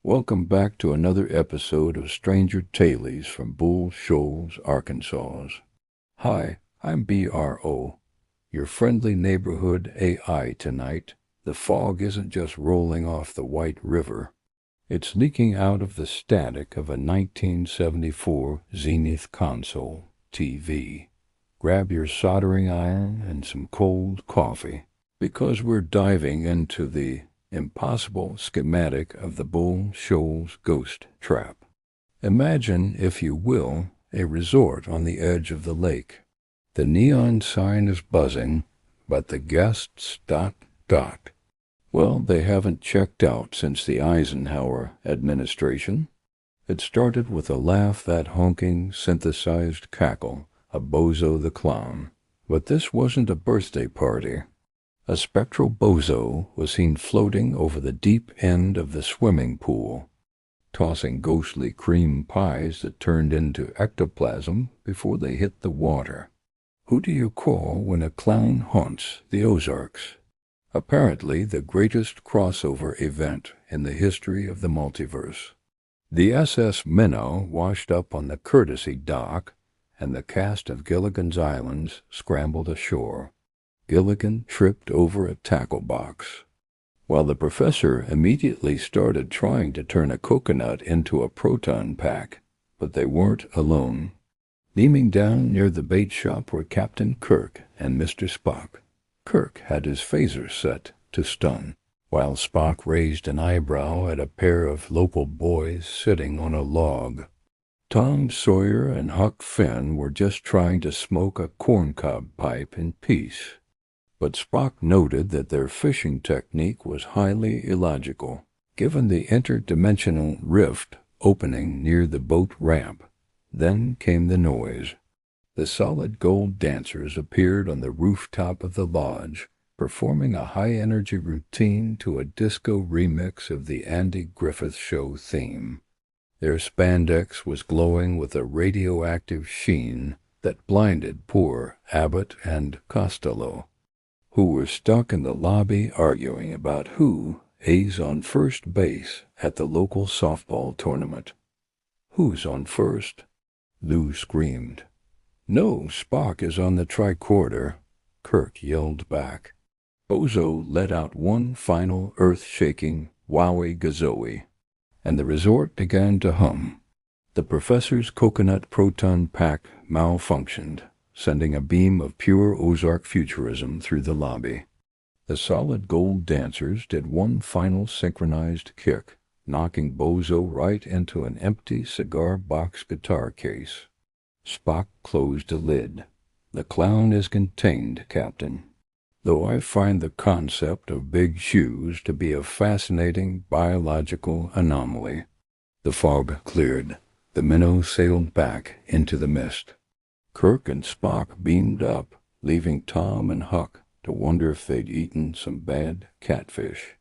Welcome back to another episode of Stranger Tales from Shoals, Arkansas. Hi, I'm BRO, your friendly neighborhood AI tonight. The fog isn't just rolling off the White River. It's leaking out of the static of a 1974 Zenith console TV. Grab your soldering iron and some cold coffee, because we're diving into the impossible schematic of the Shoals ghost trap. Imagine, if you will, a resort on the edge of the lake. The neon sign is buzzing, but the guests ... Well, they haven't checked out since the Eisenhower administration. It started with a laugh, that honking, synthesized cackle of Bozo the Clown. But this wasn't a birthday party. A spectral bozo was seen floating over the deep end of the swimming pool, tossing ghostly cream pies that turned into ectoplasm before they hit the water. Who do you call when a clown haunts the Ozarks? Apparently the greatest crossover event in the history of the multiverse. The SS Minnow washed up on the courtesy dock, and the cast of Gilligan's Islands scrambled ashore. Gilligan tripped over a tackle box, while the professor immediately started trying to turn a coconut into a proton pack, but they weren't alone. Beaming down near the bait shop were Captain Kirk and Mr. Spock. Kirk had his phaser set to stun, while Spock raised an eyebrow at a pair of local boys sitting on a log. Tom Sawyer and Huck Finn were just trying to smoke a corncob pipe in peace. But Spock noted that their fishing technique was highly illogical, given the interdimensional rift opening near the boat ramp. Then came the noise. The solid gold dancers appeared on the rooftop of the lodge, performing a high-energy routine to a disco remix of the Andy Griffith Show theme. Their spandex was glowing with a radioactive sheen that blinded poor Abbott and Costello, who were stuck in the lobby arguing about who is on first base at the local softball tournament. "Who's on first?" Lou screamed. "No, Spock is on the tricorder," Kirk yelled back. Bozo let out one final earth-shaking wowie gazowie, and the resort began to hum. The professor's coconut proton pack malfunctioned, sending a beam of pure Ozark Futurism through the lobby. The solid gold dancers did one final synchronized kick, knocking Bozo right into an empty cigar box guitar case. Spock closed a lid. "The clown is contained, Captain. Though I find the concept of big shoes to be a fascinating biological anomaly." The fog cleared. The minnow sailed back into the mist. Kirk and Spock beamed up, leaving Tom and Huck to wonder if they'd eaten some bad catfish.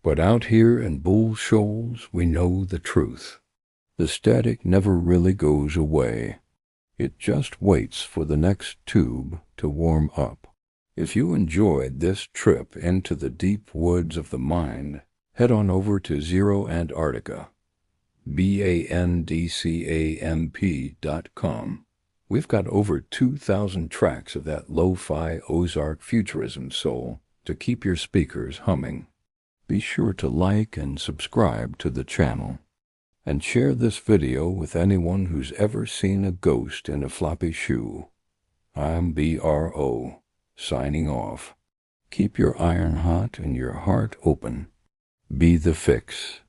But out here in Shoals, we know the truth. The static never really goes away. It just waits for the next tube to warm up. If you enjoyed this trip into the deep woods of the mind, head on over to Zero Antarctica, bandcamp.com. We've got over 2,000 tracks of that lo-fi Ozark Futurism soul to keep your speakers humming. Be sure to like and subscribe to the channel, and share this video with anyone who's ever seen a ghost in a floppy shoe. I'm BRO, signing off. Keep your iron hot and your heart open. Be the fix.